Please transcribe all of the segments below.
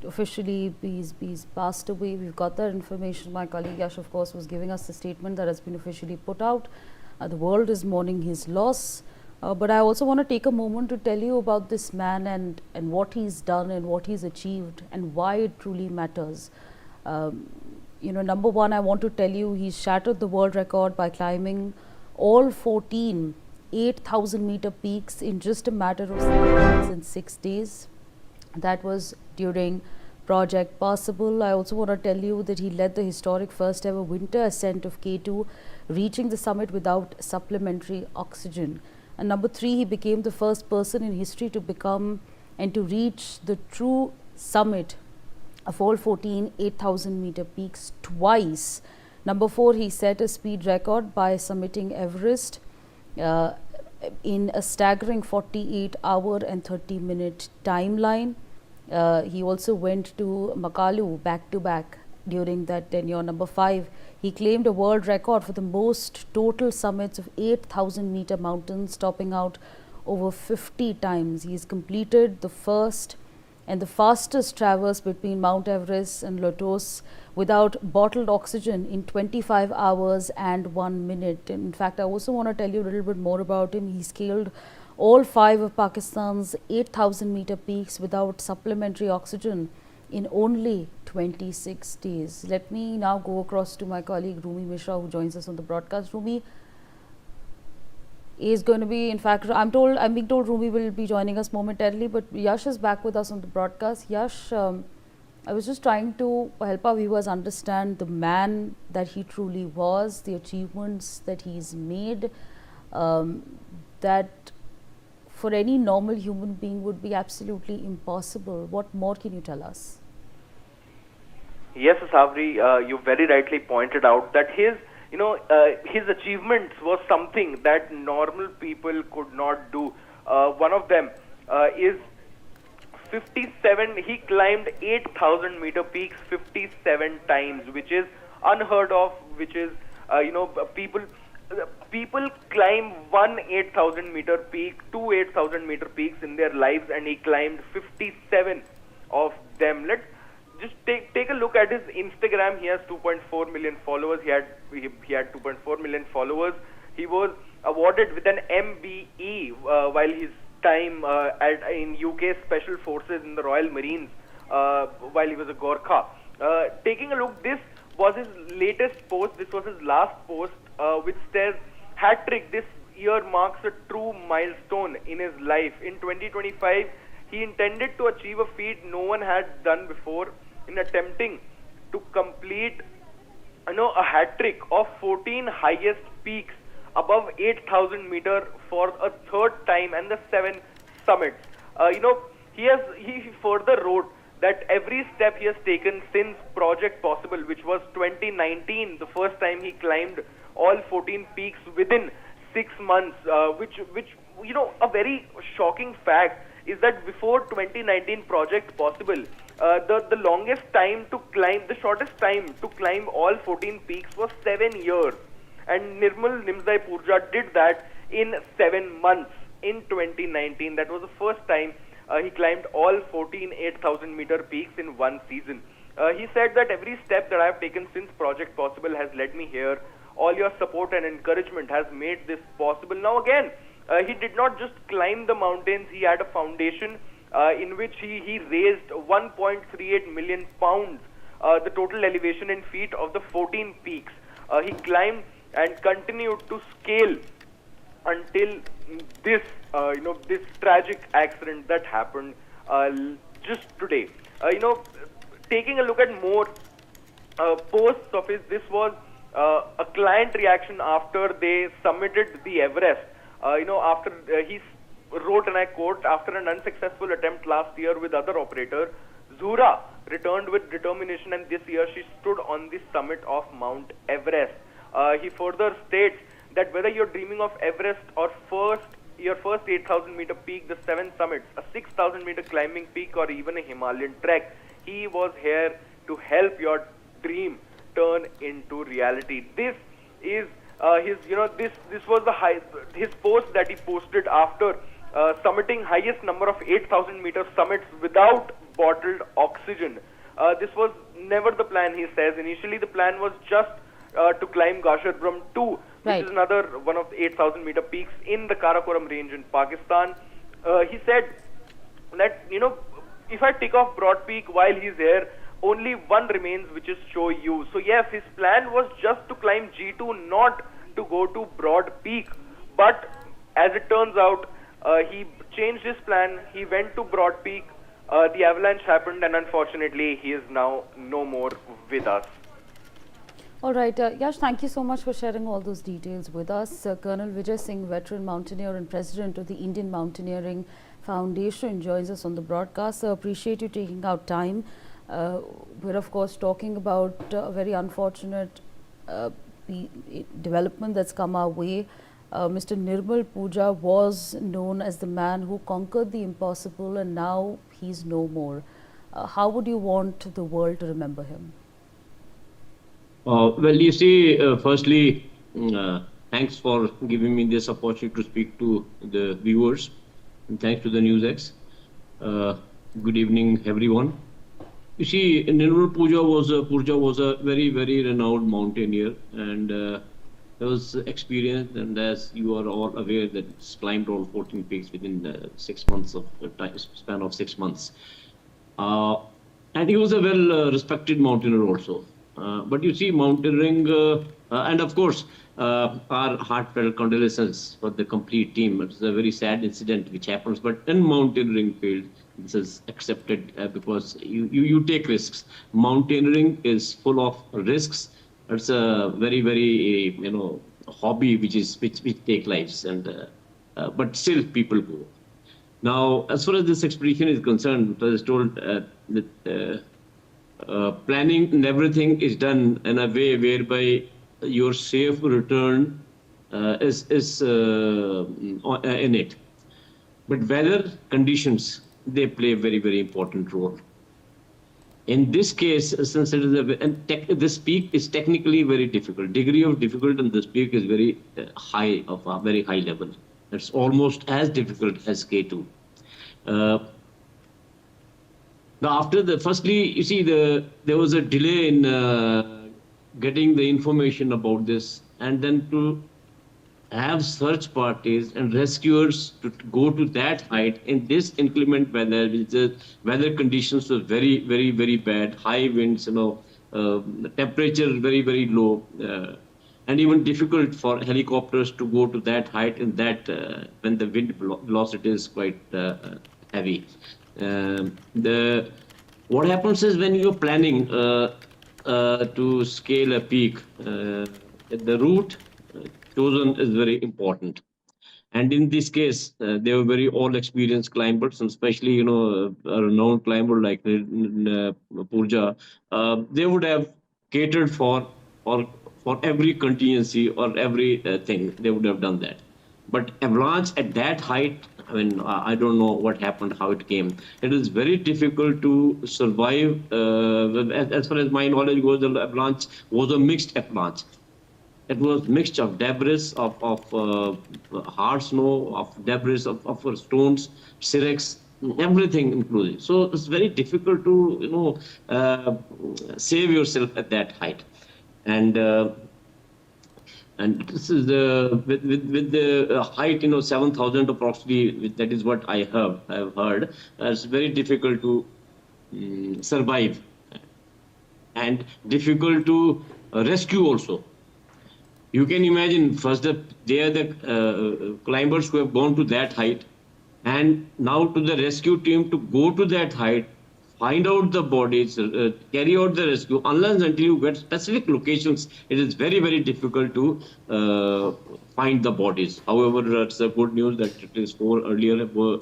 officially he's passed away. We've got that information. My colleague Yash, of course, was giving us the statement that has been officially put out. The world is mourning his loss. But I also want to take a moment to tell you about this man and what he's done and what he's achieved and why it truly matters. Number one, I want to tell you he's shattered the world record by climbing all 14 8,000 meter peaks in just a matter of 7 months and 6 days. That was during Project Possible. I also want to tell you that he led the historic first ever winter ascent of K2, reaching the summit without supplementary oxygen. And number three, he became the first person in history to become and to reach the true summit of all 14 8,000 meter peaks twice. Number four, he set a speed record by summiting Everest in a staggering 48-hour and 30-minute timeline. He also went to Makalu back to back during that tenure. Number five, he claimed a world record for the most total summits of 8,000 meter mountains, topping out over 50 times. He has completed the first and the fastest traverse between Mount Everest and Lotus without bottled oxygen in 25 hours and 1 minute. In fact, I also want to tell you a little bit more about him. He scaled all 5 of Pakistan's 8,000 meter peaks without supplementary oxygen in only 26 days. Let me now go across to my colleague Rumi Mishra, who joins us on the broadcast. Rumi is going to be, in fact, I'm being told Rumi will be joining us momentarily, but Yash is back with us on the broadcast. Yash, I was just trying to help our viewers understand the man that he truly was, the achievements that he's made, that for any normal human being would be absolutely impossible. What more can you tell us? Yes, Savri, you very rightly pointed out that his achievements was something that normal people could not do. One of them is 57. He climbed 8,000 meter peaks 57 times, which is unheard of. Which is people climb one 8,000 meter peak, two 8,000 meter peaks in their lives, and he climbed 57 of them. Let's just take a look at his Instagram. He has 2.4 million followers. He had 2.4 million followers. He was awarded with an MBE while his time in UK Special Forces in the Royal Marines while he was a Gorkha. Taking a look, this was his latest post. This was his last post, which says, "Hat trick. This year marks a true milestone in his life. In 2025, he intended to achieve a feat no one had done before in attempting to complete a hat trick of 14 highest peaks above 8,000 meter for a third time and the 7 summits." He further wrote that every step he has taken since Project Possible, which was 2019, the first time he climbed all 14 peaks within 6 months, which a very shocking fact is that before 2019 Project Possible, the longest time to climb, the shortest time to climb all 14 peaks was 7 years. And Nirmal Purja did that in 7 months in 2019. That was the first time he climbed all 14 8,000 meter peaks in one season. He said that every step that I have taken since Project Possible has led me here. All your support and encouragement has made this possible. Now again, he did not just climb the mountains. He had a foundation in which he raised 1.38 million pounds, the total elevation in feet of the 14 peaks. He climbed and continued to scale until this tragic accident that happened just today. Taking a look at more posts of his, this was a client reaction after they summited the Everest. After he wrote, and I quote, "After an unsuccessful attempt last year with other operator, Zura returned with determination, and this year she stood on the summit of Mount Everest." He further states that whether you're dreaming of Everest or your first 8,000 meter peak, the 7 summits, a 6,000 meter climbing peak, or even a Himalayan trek, he was here to help your dream turn into reality. This is his was his post that he posted after summiting highest number of 8,000 meter summits without bottled oxygen. This was never the plan, he says. Initially, the plan was just to climb Gasherbrum 2, which Right. is another one of the 8,000 meter peaks in the Karakoram range in Pakistan. He said that, if I tick off Broad Peak while he's here, only one remains, which is Cho Yu. So yes, his plan was just to climb G2, not to go to Broad Peak. But as it turns out, he changed his plan. He went to Broad Peak. The avalanche happened, and unfortunately, he is now no more with us. All right, Yash, thank you so much for sharing all those details with us. Colonel Vijay Singh, veteran mountaineer and president of the Indian Mountaineering Foundation, joins us on the broadcast. I appreciate you taking out time. We're, of course, talking about a very unfortunate development that's come our way. Mr. Nirmal Purja was known as the man who conquered the impossible, and now he's no more. How would you want the world to remember him? Well, you see, firstly, thanks for giving me this opportunity to speak to the viewers, and thanks to the NewsX. Good evening, everyone. You see, Nirmal Purja was a very, very renowned mountaineer, and he was experienced, and as you are all aware, that it's climbed all 14 peaks within 6 months of time span of 6 months. And he was a well-respected mountaineer also. But you see, mountaineering, and of course, our heartfelt condolences for the complete team. It's a very sad incident which happens, but in mountaineering field, this is accepted because you take risks. Mountaineering is full of risks. It's a very, very, hobby which take lives, and but still people go. Now, as far as this expedition is concerned, I was told that planning and everything is done in a way whereby your safe return is in it. But weather conditions, they play a very, very important role. In this case, since it is this peak is technically very difficult, degree of difficulty in this peak is very high, of a very high level. It's almost as difficult as K2. Firstly, you see, there was a delay in getting the information about this, and then to have search parties and rescuers to go to that height in this inclement weather, which the weather conditions were very, very, very bad, high winds, temperature very, very low, and even difficult for helicopters to go to that height in that when the wind velocity is quite heavy. What happens is when you're planning to scale a peak, the route chosen is very important. And in this case, they were very all-experienced climbers, and especially, a renowned climber like Purja. They would have catered for every contingency or every thing. They would have done that. But avalanche at that height, I don't know what happened, how it came. It is very difficult to survive. As far as my knowledge goes, the avalanche was a mixed avalanche. It was mixture of debris, of hard snow, of debris, of stones, silex, everything included. So it's very difficult to, save yourself at that height. And this is with the height, 7,000 approximately. That is what I have heard. It's very difficult to survive, and difficult to rescue also. You can imagine, first they are the climbers who have gone to that height, and now to the rescue team to go to that height, find out the bodies, carry out the rescue. Unless until you get specific locations, it is very, very difficult to find the bodies. However, it's a good news that at least 4 earlier were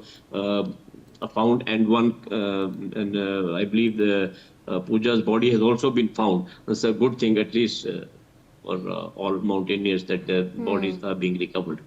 found, and one, I believe the Pooja's body has also been found. That's a good thing, at least for all mountaineers, that their bodies are being recovered.